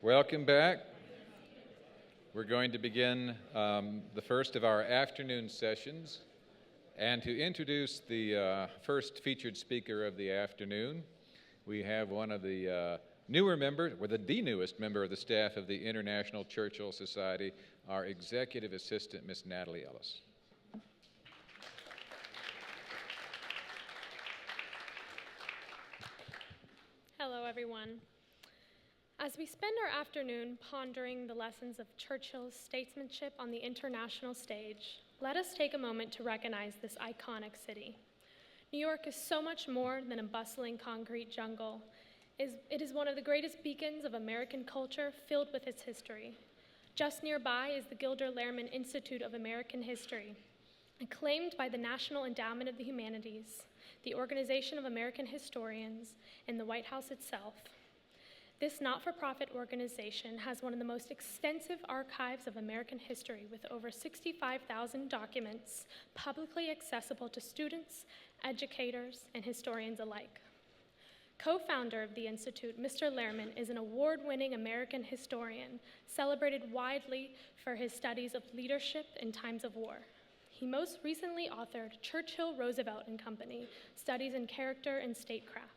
Welcome back. We're going to begin the first of our afternoon sessions. And to introduce the first featured speaker of the afternoon, we have one of the newer members, or the newest member of the staff of the International Churchill Society, our executive assistant, Miss Natalie Ellis. Hello, everyone. As we spend our afternoon pondering the lessons of Churchill's statesmanship on the international stage, let us take a moment to recognize this iconic city. New York is so much more than a bustling concrete jungle. It is one of the greatest beacons of American culture filled with its history. Just nearby is the Lehrman Institute of American History, acclaimed by the National Endowment of the Humanities, the Organization of American Historians, and the White House itself. This not-for-profit organization has one of the most extensive archives of American history with over 65,000 documents publicly accessible to students, educators, and historians alike. Co-founder of the Institute, Mr. Lehrman is an award-winning American historian, celebrated widely for his studies of leadership in times of war. He most recently authored Churchill, Roosevelt and Company, Studies in Character and Statecraft.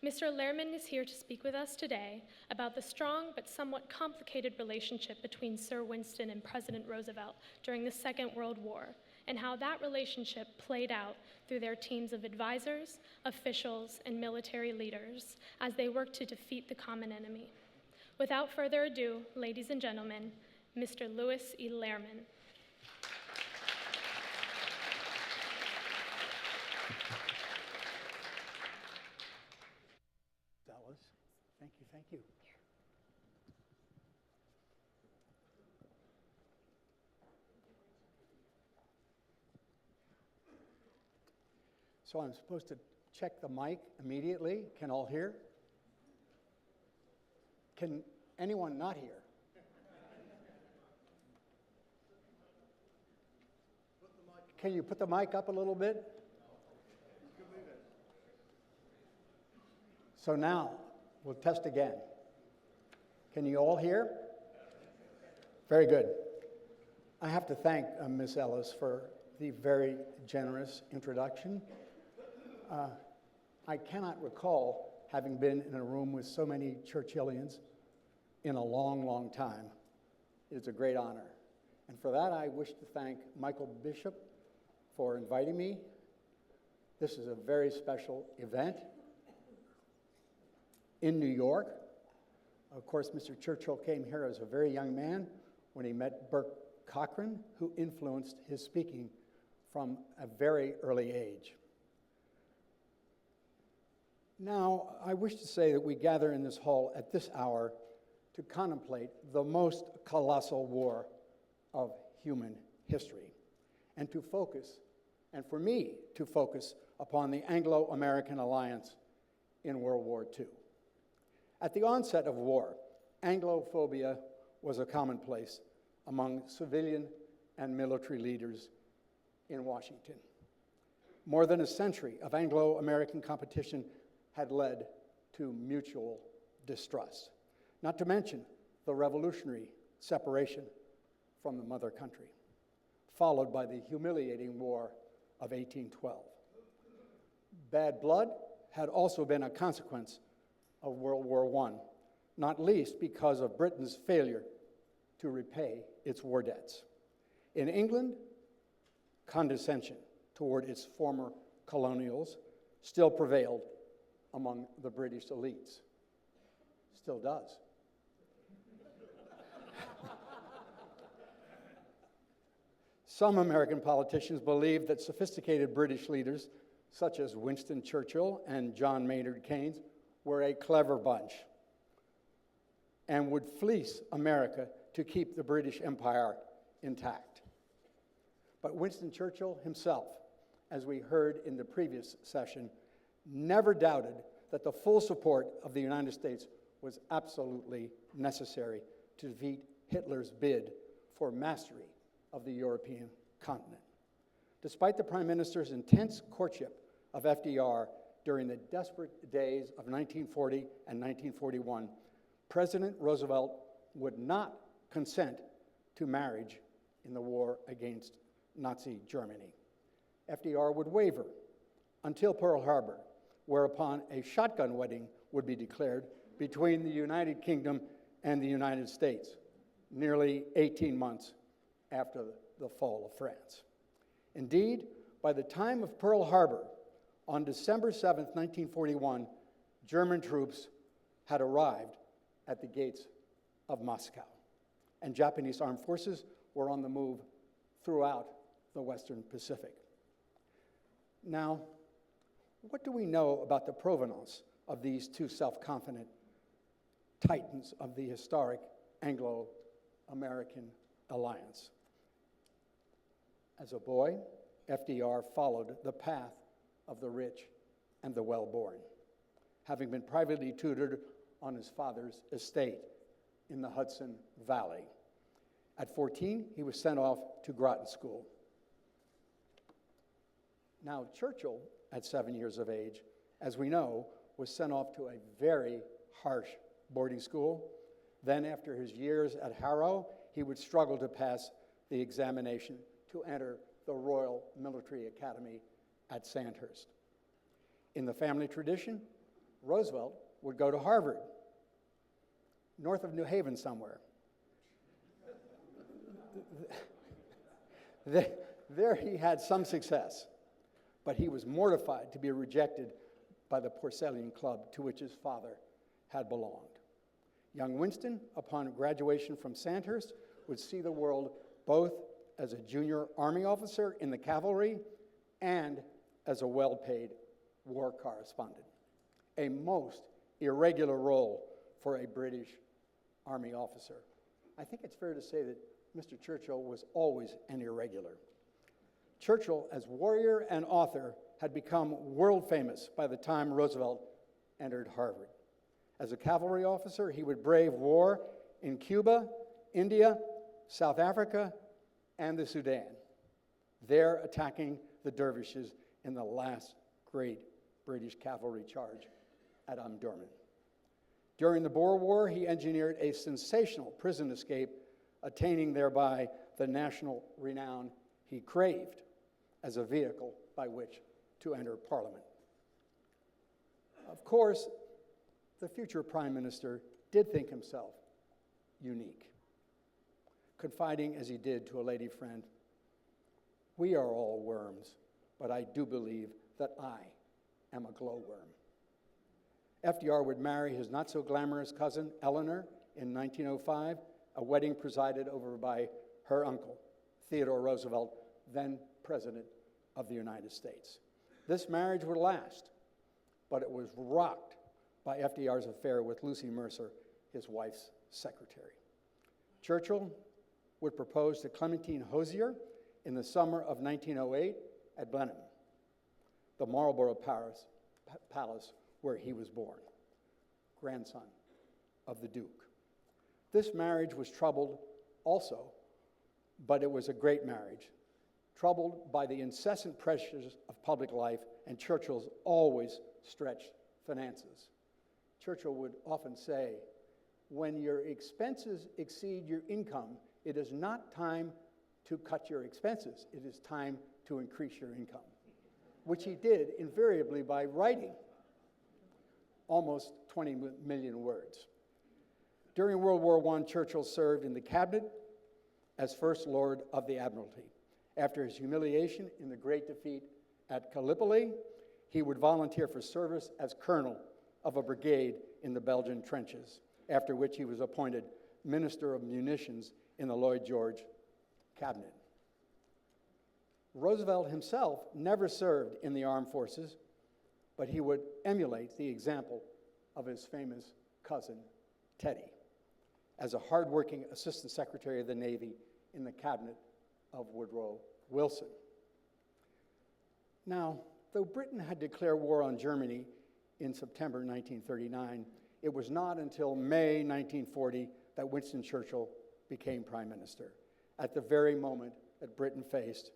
Mr. Lehrman is here to speak with us today about the strong but somewhat complicated relationship between Sir Winston and President Roosevelt during the Second World War, and how that relationship played out through their teams of advisors, officials, and military leaders as they worked to defeat the common enemy. Without further ado, ladies and gentlemen, Mr. Louis E. Lehrman. Thank you. So I'm supposed to check the mic immediately. Can all hear? Can anyone not hear? Can you put the mic up a little bit? So now, we'll test again. Can you all hear? Very good. I have to thank Ms. Ellis for the very generous introduction. I cannot recall having been in a room with so many Churchillians in a long, long time. It's a great honor. And for that, I wish to thank Michael Bishop for inviting me. This is a very special event in New York. Of course, Mr. Churchill came here as a very young man when he met Burke Cochran, who influenced his speaking from a very early age. Now, I wish to say that we gather in this hall at this hour to contemplate the most colossal war of human history, and to focus, and for me to focus, upon the Anglo-American alliance in World War II. At the onset of war, Anglophobia was a commonplace among civilian and military leaders in Washington. More than a century of Anglo-American competition had led to mutual distrust, not to mention the revolutionary separation from the mother country, followed by the humiliating War of 1812. Bad blood had also been a consequence of World War I, not least because of Britain's failure to repay its war debts. In England, condescension toward its former colonials still prevailed among the British elites. Still does. Some American politicians believed that sophisticated British leaders, such as Winston Churchill and John Maynard Keynes, were a clever bunch and would fleece America to keep the British Empire intact. But Winston Churchill himself, as we heard in the previous session, never doubted that the full support of the United States was absolutely necessary to defeat Hitler's bid for mastery of the European continent. Despite the Prime Minister's intense courtship of FDR during the desperate days of 1940 and 1941, President Roosevelt would not consent to marriage in the war against Nazi Germany. FDR would waver until Pearl Harbor, whereupon a shotgun wedding would be declared between the United Kingdom and the United States, nearly 18 months after the fall of France. Indeed, by the time of Pearl Harbor, on December 7, 1941, German troops had arrived at the gates of Moscow, and Japanese armed forces were on the move throughout the Western Pacific. Now, what do we know about the provenance of these two self-confident titans of the historic Anglo-American alliance? As a boy, FDR followed the path of the rich and the well-born, having been privately tutored on his father's estate in the Hudson Valley. At 14, he was sent off to Groton School. Now, Churchill, at 7 years of age, as we know, was sent off to a very harsh boarding school. Then, after his years at Harrow, he would struggle to pass the examination to enter the Royal Military Academy at Sandhurst. In the family tradition, Roosevelt would go to Harvard, north of New Haven somewhere. There he had some success, but he was mortified to be rejected by the Porcellian Club to which his father had belonged. Young Winston, upon graduation from Sandhurst, would see the world both as a junior Army officer in the cavalry and as a well-paid war correspondent, a most irregular role for a British Army officer. I think it's fair to say that Mr. Churchill was always an irregular. Churchill, as warrior and author, had become world famous by the time Roosevelt entered Harvard. As a cavalry officer, he would brave war in Cuba, India, South Africa, and the Sudan, there attacking the dervishes in the last great British cavalry charge at Omdurman. During the Boer War, he engineered a sensational prison escape, attaining thereby the national renown he craved as a vehicle by which to enter Parliament. Of course, the future Prime Minister did think himself unique, confiding as he did to a lady friend, "We are all worms, but I do believe that I am a glowworm." FDR would marry his not-so-glamorous cousin, Eleanor, in 1905, a wedding presided over by her uncle, Theodore Roosevelt, then President of the United States. This marriage would last, but it was rocked by FDR's affair with Lucy Mercer, his wife's secretary. Churchill would propose to Clementine Hozier in the summer of 1908 at Blenheim, the Marlborough Palace where he was born, grandson of the Duke. This marriage was troubled also, but it was a great marriage, troubled by the incessant pressures of public life and Churchill's always stretched finances. Churchill would often say, "When your expenses exceed your income, it is not time to cut your expenses, it is time to increase your income," which he did invariably by writing almost 20 million words. During World War I, Churchill served in the cabinet as First Lord of the Admiralty. After his humiliation in the great defeat at Gallipoli, he would volunteer for service as colonel of a brigade in the Belgian trenches, after which he was appointed Minister of Munitions in the Lloyd George cabinet. Roosevelt himself never served in the armed forces, but he would emulate the example of his famous cousin, Teddy, as a hardworking Assistant Secretary of the Navy in the cabinet of Woodrow Wilson. Now, though Britain had declared war on Germany in September 1939, it was not until May 1940 that Winston Churchill became Prime Minister, at the very moment that Britain faced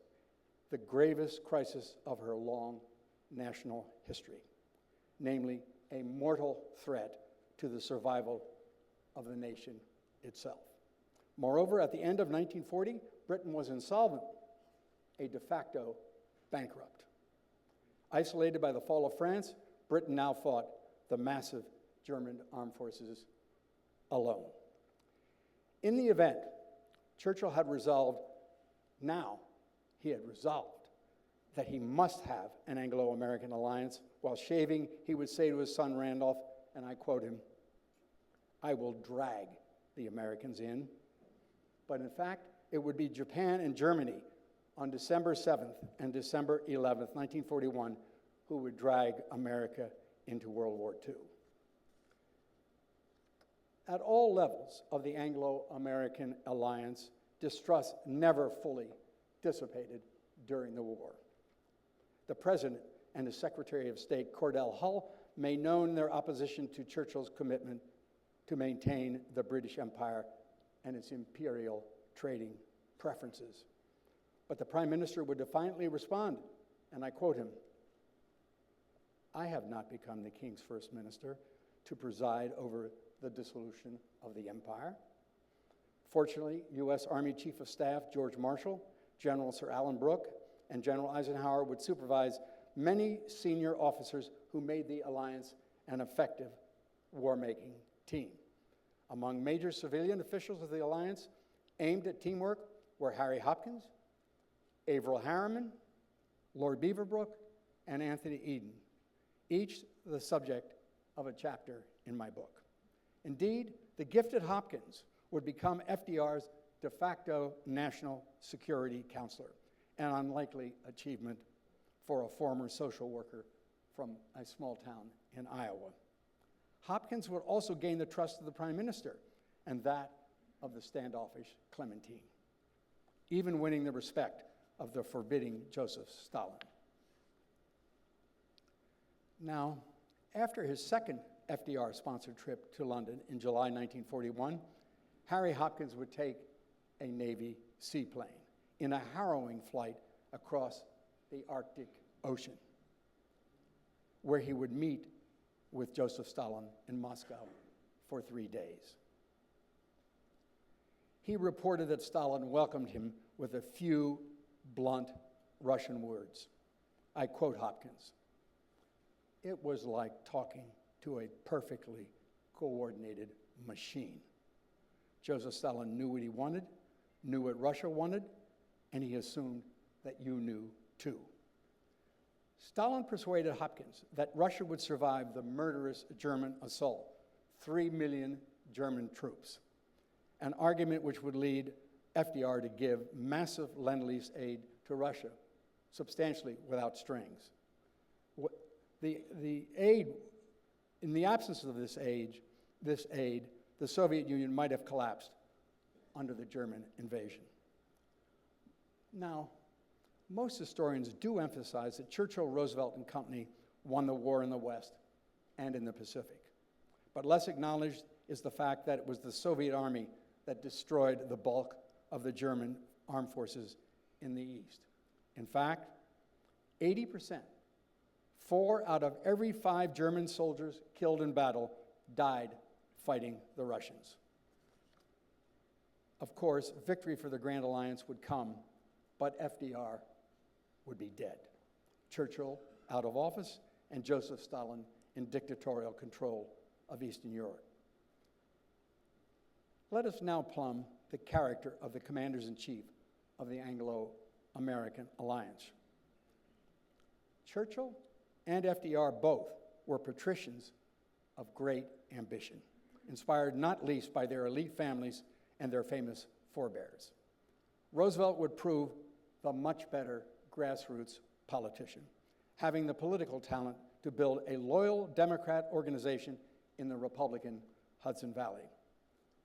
the gravest crisis of her long national history, namely a mortal threat to the survival of the nation itself. Moreover, at the end of 1940, Britain was insolvent, a de facto bankrupt. Isolated by the fall of France, Britain now fought the massive German armed forces alone. In the event, Churchill had resolved that he must have an Anglo-American alliance. While shaving, he would say to his son Randolph, and I quote him, "I will drag the Americans in." But in fact, it would be Japan and Germany on December 7th and December 11th, 1941, who would drag America into World War II. At all levels of the Anglo-American alliance, distrust never fully dissipated during the war. The President and the Secretary of State, Cordell Hull, made known their opposition to Churchill's commitment to maintain the British Empire and its imperial trading preferences. But the Prime Minister would defiantly respond, and I quote him, "I have not become the King's First Minister to preside over the dissolution of the empire." Fortunately, U.S. Army Chief of Staff George Marshall, General Sir Alan Brooke, and General Eisenhower would supervise many senior officers who made the alliance an effective war-making team. Among major civilian officials of the alliance aimed at teamwork were Harry Hopkins, Averell Harriman, Lord Beaverbrook, and Anthony Eden, each the subject of a chapter in my book. Indeed, the gifted Hopkins would become FDR's de facto national security counselor, an unlikely achievement for a former social worker from a small town in Iowa. Hopkins would also gain the trust of the Prime Minister and that of the standoffish Clementine, even winning the respect of the forbidding Joseph Stalin. Now, after his second FDR-sponsored trip to London in July 1941, Harry Hopkins would take a Navy seaplane in a harrowing flight across the Arctic Ocean, where he would meet with Joseph Stalin in Moscow for 3 days. He reported that Stalin welcomed him with a few blunt Russian words. I quote Hopkins, "It was like talking to a perfectly coordinated machine. Joseph Stalin knew what he wanted, knew what Russia wanted, and he assumed that you knew too." Stalin persuaded Hopkins that Russia would survive the murderous German assault, 3 million German troops, an argument which would lead FDR to give massive Lend-Lease aid to Russia, substantially without strings. The aid, in the absence of this aid, the Soviet Union might have collapsed under the German invasion. Now, most historians do emphasize that Churchill, Roosevelt, and company won the war in the West and in the Pacific. But less acknowledged is the fact that it was the Soviet Army that destroyed the bulk of the German armed forces in the East. In fact, 80%, 4 out of every 5 German soldiers killed in battle died fighting the Russians. Of course, victory for the Grand Alliance would come, but FDR would be dead. Churchill out of office, and Joseph Stalin in dictatorial control of Eastern Europe. Let us now plumb the character of the commanders-in-chief of the Anglo-American alliance. Churchill and FDR both were patricians of great ambition, inspired not least by their elite families and their famous forebears. Roosevelt would prove the much better grassroots politician, having the political talent to build a loyal Democrat organization in the Republican Hudson Valley.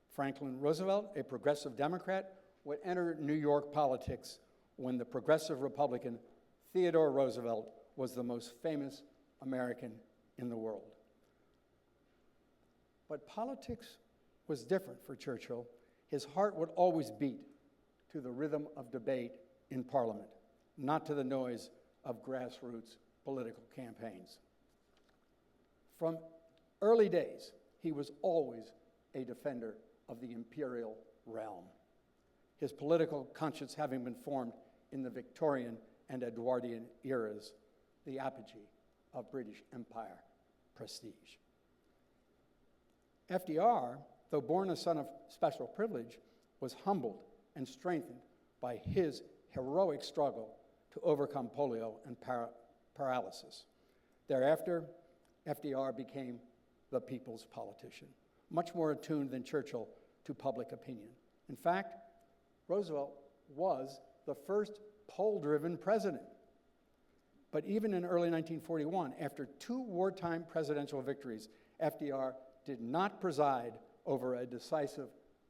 Franklin Roosevelt, a progressive Democrat, would enter New York politics when the progressive Republican Theodore Roosevelt was the most famous American in the world. But politics was different for Churchill. His heart would always beat to the rhythm of debate in Parliament, not to the noise of grassroots political campaigns. From early days, he was always a defender of the imperial realm, his political conscience having been formed in the Victorian and Edwardian eras, the apogee of British Empire prestige. FDR, though born a son of special privilege, was humbled and strengthened by his heroic struggle to overcome polio and paralysis. Thereafter, FDR became the people's politician, much more attuned than Churchill to public opinion. In fact, Roosevelt was the first poll-driven president. But even in early 1941, after 2 wartime presidential victories, FDR did not preside over a decisive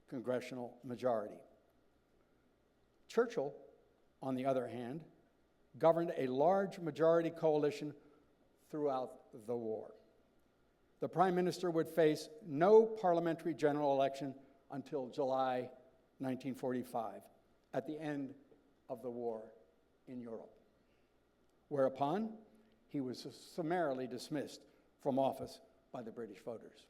congressional majority. Churchill, on the other hand, governed a large majority coalition throughout the war. The prime minister would face no parliamentary general election until July 1945, at the end of the war in Europe, whereupon he was summarily dismissed from office by the British voters.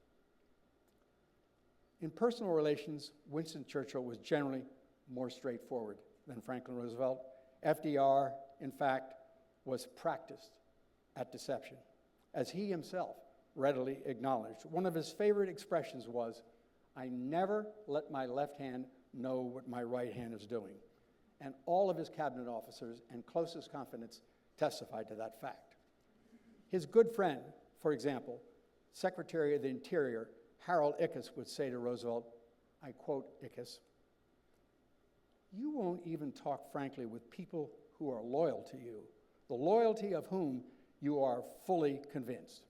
In personal relations, Winston Churchill was generally more straightforward than Franklin Roosevelt. FDR, in fact, was practiced at deception, as he himself readily acknowledged. One of his favorite expressions was, "I never let my left hand know what my right hand is doing." And all of his cabinet officers and closest confidants testified to that fact. His good friend, for example, Secretary of the Interior, Harold Ickes, would say to Roosevelt, I quote Ickes, "You won't even talk frankly with people who are loyal to you, the loyalty of whom you are fully convinced."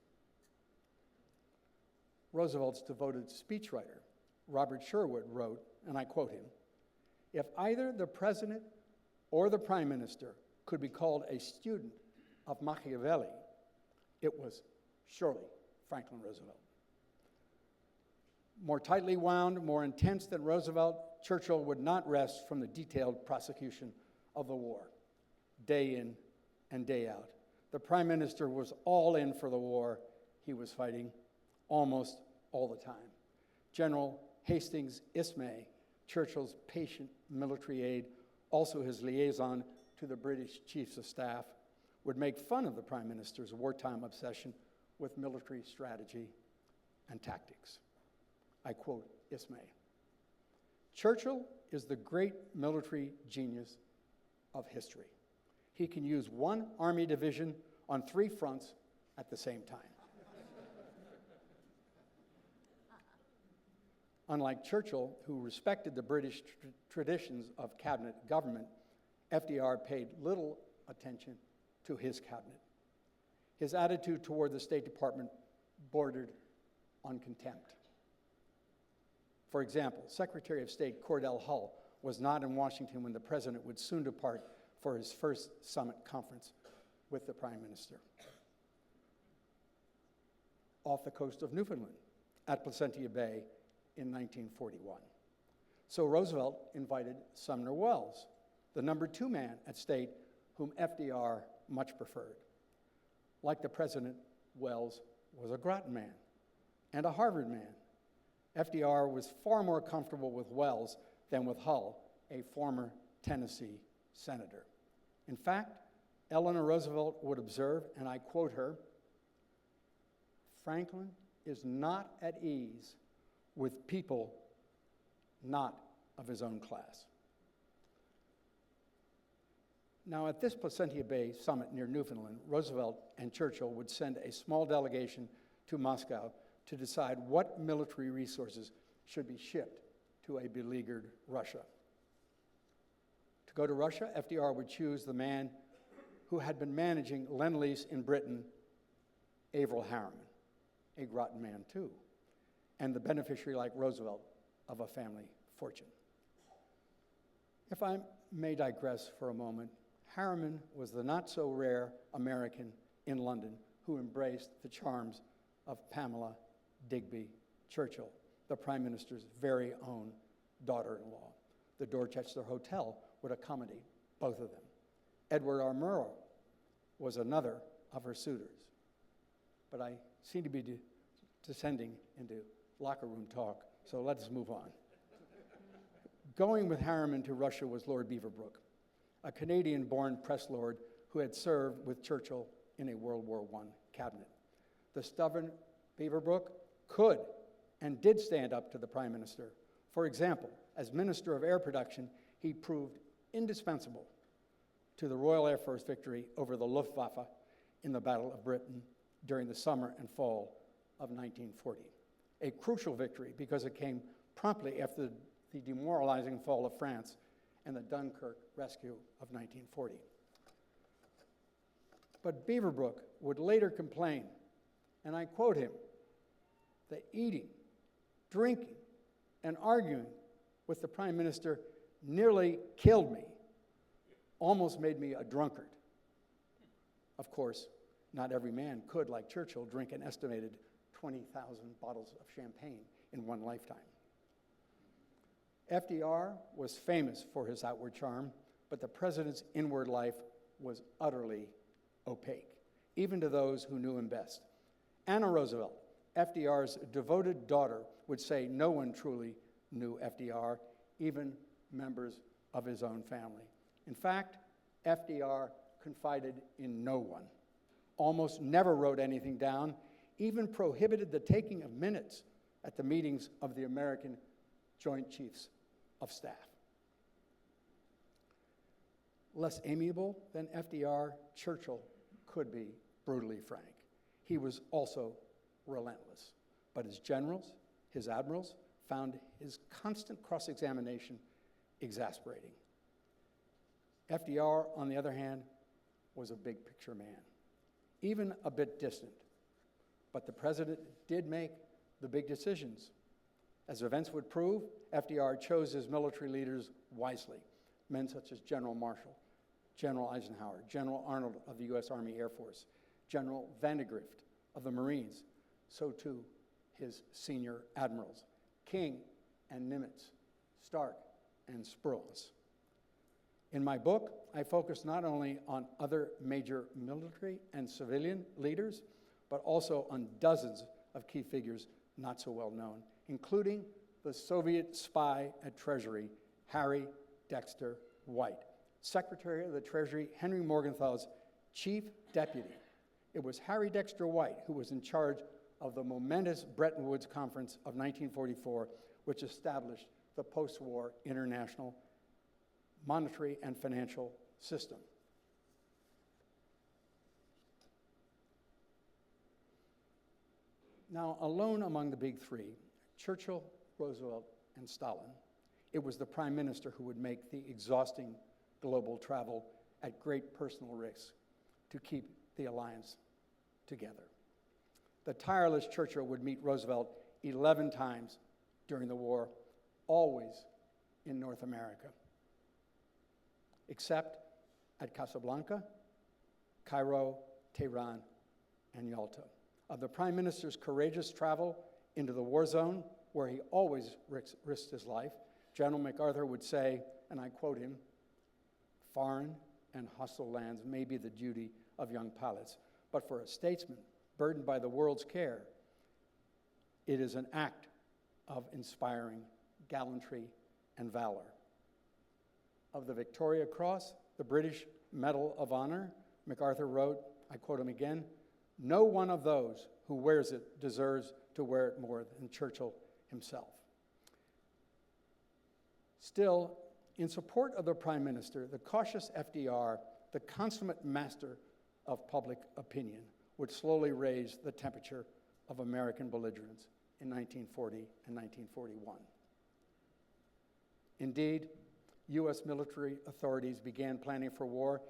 Roosevelt's devoted speechwriter, Robert Sherwood, wrote, and I quote him, "If either the president or the prime minister could be called a student of Machiavelli, it was surely Franklin Roosevelt." More tightly wound, more intense than Roosevelt, Churchill would not rest from the detailed prosecution of the war, day in and day out. The prime minister was all in for the war he was fighting almost all the time. General Hastings Ismay, Churchill's patient military aide, also his liaison to the British chiefs of staff, would make fun of the prime minister's wartime obsession with military strategy and tactics. I quote Ismay, "Churchill is the great military genius of history. He can use one army division on 3 fronts at the same time." Unlike Churchill, who respected the British traditions of cabinet government, FDR paid little attention to his cabinet. His attitude toward the State Department bordered on contempt. For example, Secretary of State Cordell Hull was not in Washington when the president would soon depart for his first summit conference with the prime minister. Off the coast of Newfoundland, at Placentia Bay, in 1941. So Roosevelt invited Sumner Welles, the number 2 man at State, whom FDR much preferred. Like the president, Welles was a Groton man and a Harvard man. FDR was far more comfortable with Welles than with Hull, a former Tennessee senator. In fact, Eleanor Roosevelt would observe, and I quote her, "Franklin is not at ease with people not of his own class." Now, at this Placentia Bay summit near Newfoundland, Roosevelt and Churchill would send a small delegation to Moscow to decide what military resources should be shipped to a beleaguered Russia. To go to Russia, FDR would choose the man who had been managing Lend-Lease in Britain, Averell Harriman, a Groton man too, and the beneficiary, like Roosevelt, of a family fortune. If I may digress for a moment, Harriman was the not-so-rare American in London who embraced the charms of Pamela Digby Churchill, the Prime Minister's very own daughter-in-law. The Dorchester Hotel would accommodate both of them. Edward R. Murrow was another of her suitors. But I seem to be descending into locker room talk, So let's move on. Going with Harriman to Russia was Lord Beaverbrook, a Canadian-born press lord who had served with Churchill in a World War I cabinet. The stubborn Beaverbrook could and did stand up to the Prime Minister. For example, as Minister of Air Production, he proved indispensable to the Royal Air Force victory over the Luftwaffe in the Battle of Britain during the summer and fall of 1940. A crucial victory because it came promptly after the demoralizing fall of France and the Dunkirk rescue of 1940. But Beaverbrook would later complain, and I quote him, "The eating, drinking, and arguing with the Prime Minister nearly killed me, almost made me a drunkard." Of course, not every man could, like Churchill, drink an estimated 20,000 bottles of champagne in one lifetime. FDR was famous for his outward charm, but the president's inward life was utterly opaque, even to those who knew him best. Anna Roosevelt, FDR's devoted daughter, would say no one truly knew FDR, even members of his own family. In fact, FDR confided in no one, almost never wrote anything down, even prohibited the taking of minutes at the meetings of the American Joint Chiefs of Staff. Less amiable than FDR, Churchill could be brutally frank. He was also relentless, but his generals, his admirals, found his constant cross-examination exasperating. FDR, on the other hand, was a big-picture man, even a bit distant. But the president did make the big decisions. As events would prove, FDR chose his military leaders wisely, men such as General Marshall, General Eisenhower, General Arnold of the U.S. Army Air Force, General Vandegrift of the Marines, so too his senior admirals, King and Nimitz, Stark and Spruance. In my book, I focus not only on other major military and civilian leaders, but also on dozens of key figures not so well known, including the Soviet spy at Treasury, Harry Dexter White, Secretary of the Treasury Henry Morgenthal's chief deputy. It was Harry Dexter White who was in charge of the momentous Bretton Woods Conference of 1944, which established the post-war international monetary and financial system. Now, alone among the big three, Churchill, Roosevelt, and Stalin, it was the Prime Minister who would make the exhausting global travel at great personal risk to keep the alliance together. The tireless Churchill would meet Roosevelt 11 times during the war, always in North America, except at Casablanca, Cairo, Tehran, and Yalta. Of the Prime Minister's courageous travel into the war zone, where he always risked his life, General MacArthur would say, and I quote him, "Foreign and hostile lands may be the duty of young pilots, but for a statesman burdened by the world's care, it is an act of inspiring gallantry and valor." Of the Victoria Cross, the British Medal of Honor, MacArthur wrote, I quote him again, "No one of those who wears it deserves to wear it more than Churchill himself." Still, in support of the Prime Minister, the cautious FDR, the consummate master of public opinion, would slowly raise the temperature of American belligerence in 1940 and 1941. Indeed, U.S. military authorities began planning for war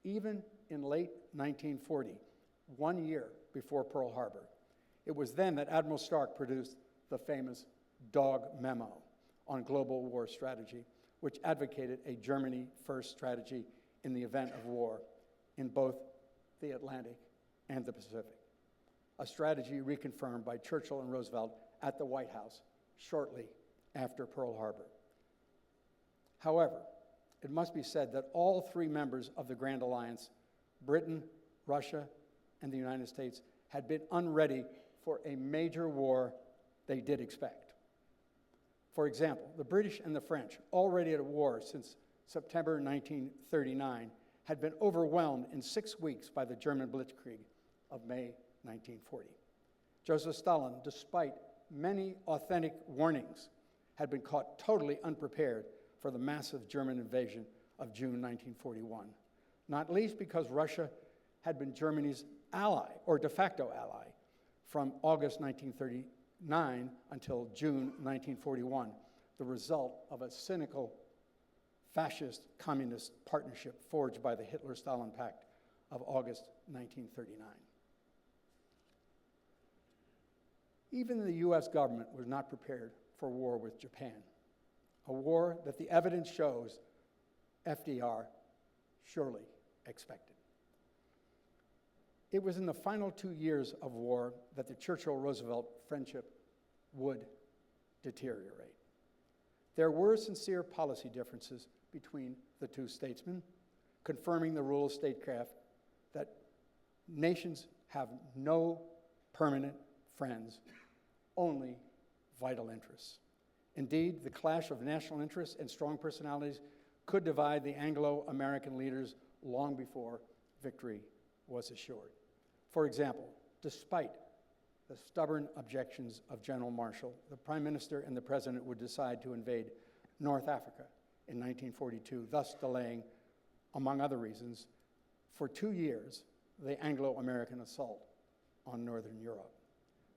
even in late 1940, 1 year before Pearl Harbor. It was then that Admiral Stark produced the famous Dog Memo on global war strategy, which advocated a Germany-first strategy in the event of war in both the Atlantic and the Pacific, a strategy reconfirmed by Churchill and Roosevelt at the White House shortly after Pearl Harbor. However, it must be said that all three members of the Grand Alliance, Britain, Russia, and the United States, had been unready for a major war they did expect. For example, the British and the French, already at war since September 1939, had been overwhelmed in 6 weeks by the German Blitzkrieg of May 1940. Joseph Stalin, despite many authentic warnings, had been caught totally unprepared for the massive German invasion of June 1941, not least because Russia had been Germany's ally, or de facto ally, from August 1939 until June 1941, the result of a cynical fascist-communist partnership forged by the Hitler-Stalin Pact of August 1939. Even the U.S. government was not prepared for war with Japan, a war that the evidence shows FDR surely expected. It was in the final 2 years of war that the Churchill-Roosevelt friendship would deteriorate. There were sincere policy differences between the two statesmen, confirming the rule of statecraft that nations have no permanent friends, only vital interests. Indeed, the clash of national interests and strong personalities could divide the Anglo-American leaders long before victory was assured. For example, despite the stubborn objections of General Marshall, the Prime Minister and the President would decide to invade North Africa in 1942, thus delaying, among other reasons, for 2 years, the Anglo-American assault on Northern Europe.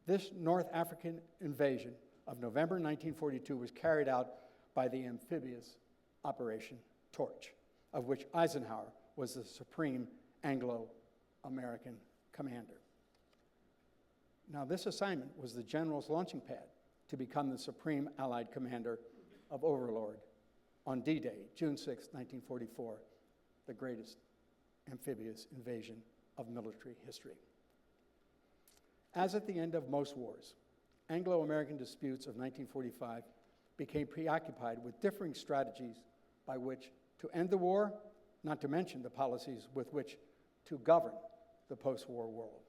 This North African invasion of November 1942 was carried out by the amphibious Operation Torch, of which Eisenhower was the supreme Anglo-American commander. Now, this assignment was the general's launching pad to become the supreme Allied commander of Overlord on D-Day, June 6, 1944, the greatest amphibious invasion of military history. As at the end of most wars, Anglo-American disputes of 1945 became preoccupied with differing strategies by which to end the war, not to mention the policies with which to govern the post-war world.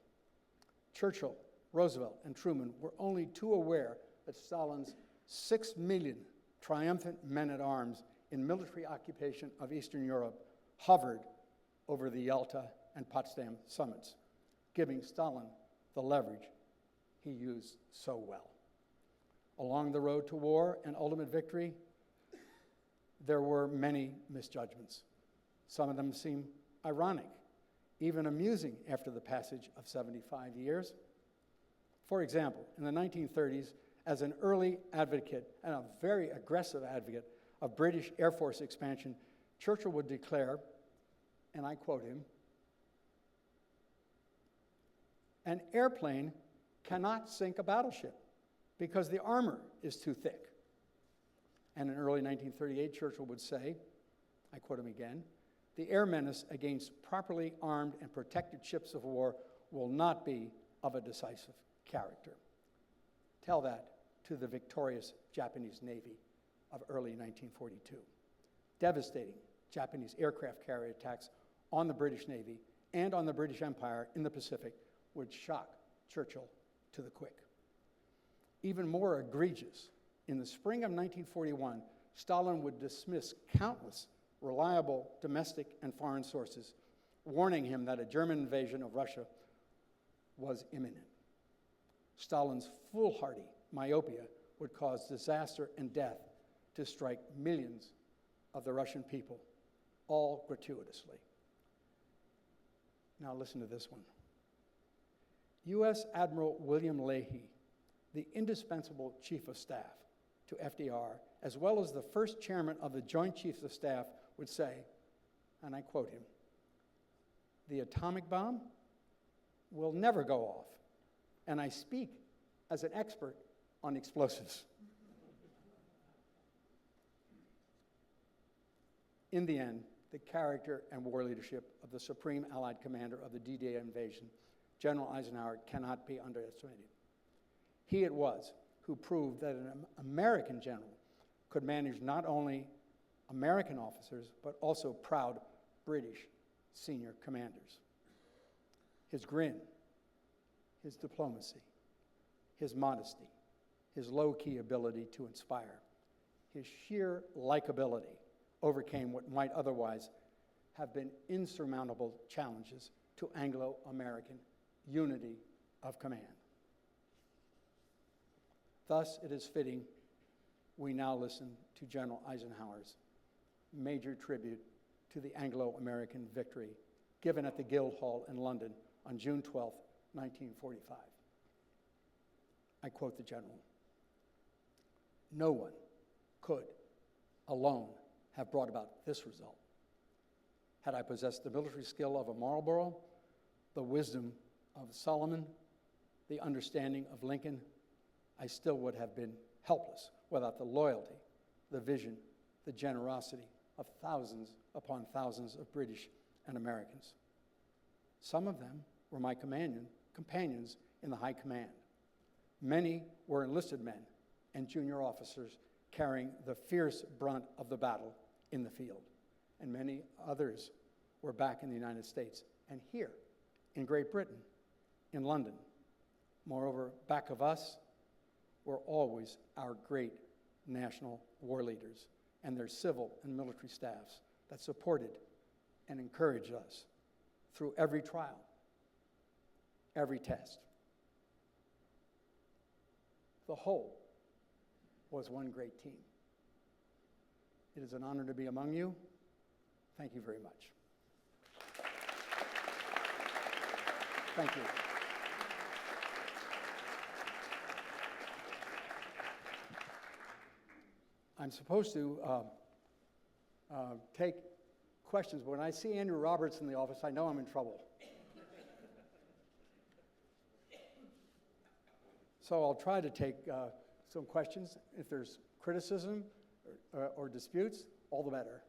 Churchill, Roosevelt, and Truman were only too aware that Stalin's 6 million triumphant men-at-arms in military occupation of Eastern Europe hovered over the Yalta and Potsdam summits, giving Stalin the leverage he used so well. Along the road to war and ultimate victory, there were many misjudgments. Some of them seem ironic, even amusing after the passage of 75 years. For example, in the 1930s, as an early advocate and a very aggressive advocate of British Air Force expansion, Churchill would declare, and I quote him, "An airplane cannot sink a battleship because the armor is too thick." And in early 1938, Churchill would say, I quote him again, "The air menace against properly armed and protected ships of war will not be of a decisive character." Tell that to the victorious Japanese Navy of early 1942. Devastating Japanese aircraft carrier attacks on the British Navy and on the British Empire in the Pacific would shock Churchill to the quick. Even more egregious, in the spring of 1941, Stalin would dismiss countless reliable domestic and foreign sources, warning him that a German invasion of Russia was imminent. Stalin's foolhardy myopia would cause disaster and death to strike millions of the Russian people, all gratuitously. Now listen to this one. U.S. Admiral William Leahy, the indispensable Chief of Staff to FDR, as well as the first chairman of the Joint Chiefs of Staff, would say, and I quote him, "The atomic bomb will never go off, and I speak as an expert on explosives." In the end, the character and war leadership of the Supreme Allied Commander of the D-Day invasion, General Eisenhower, cannot be underestimated. He it was who proved that an American general could manage not only American officers, but also proud British senior commanders. His grin, his diplomacy, his modesty, his low-key ability to inspire, his sheer likability overcame what might otherwise have been insurmountable challenges to Anglo-American unity of command. Thus, it is fitting we now listen to General Eisenhower's major tribute to the Anglo-American victory given at the Guildhall in London on June 12, 1945. I quote the general: "No one could alone have brought about this result. Had I possessed the military skill of a Marlborough, the wisdom of Solomon, the understanding of Lincoln, I still would have been helpless without the loyalty, the vision, the generosity of thousands upon thousands of British and Americans. Some of them were my companions in the high command. Many were enlisted men and junior officers carrying the fierce brunt of the battle in the field, and many others were back in the United States and here in Great Britain, in London. Moreover, back of us were always our great national war leaders and their civil and military staffs that supported and encouraged us through every trial, every test. The whole was one great team. It is an honor to be among you. Thank you very much." Thank you. I'm supposed to take questions, but when I see Andrew Roberts in the office, I know I'm in trouble. So I'll try to take some questions. If there's criticism or disputes, all the better.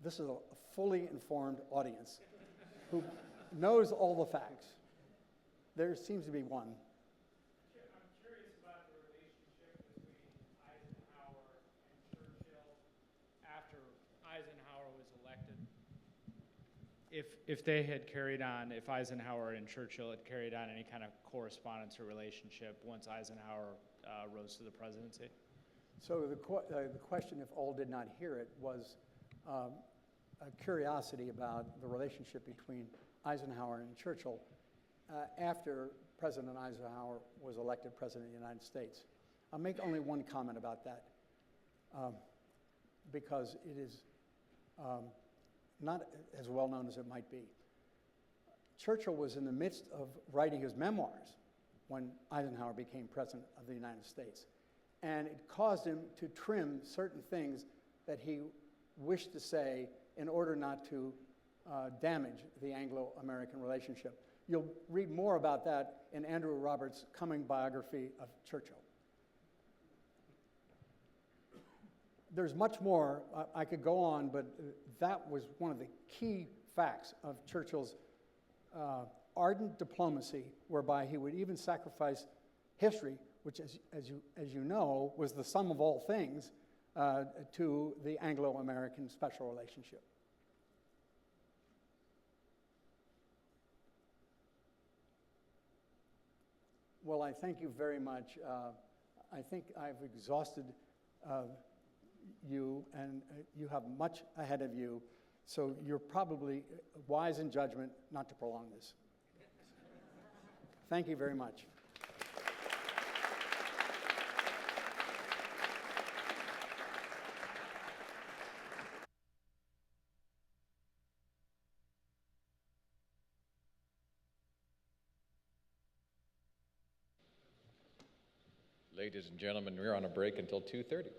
This is a fully informed audience who knows all the facts. There seems to be one. I'm curious about the relationship between Eisenhower and Churchill after Eisenhower was elected. If they had carried on, if Eisenhower and Churchill had carried on any kind of correspondence or relationship once Eisenhower rose to the presidency. So the question, if all did not hear it, was a curiosity about the relationship between Eisenhower and Churchill after President Eisenhower was elected President of the United States. I'll make only one comment about that because it is not as well known as it might be. Churchill was in the midst of writing his memoirs when Eisenhower became President of the United States. And it caused him to trim certain things that he wished to say in order not to damage the Anglo-American relationship. You'll read more about that in Andrew Roberts' coming biography of Churchill. There's much more. I could go on, but that was one of the key facts of Churchill's ardent diplomacy, whereby he would even sacrifice history, which, as you know, was the sum of all things, to the Anglo-American special relationship. Well, I thank you very much. I think I've exhausted you, and you have much ahead of you, so you're probably wise in judgment not to prolong this. Thank you very much. Ladies and gentlemen, we're on a break until 2:30.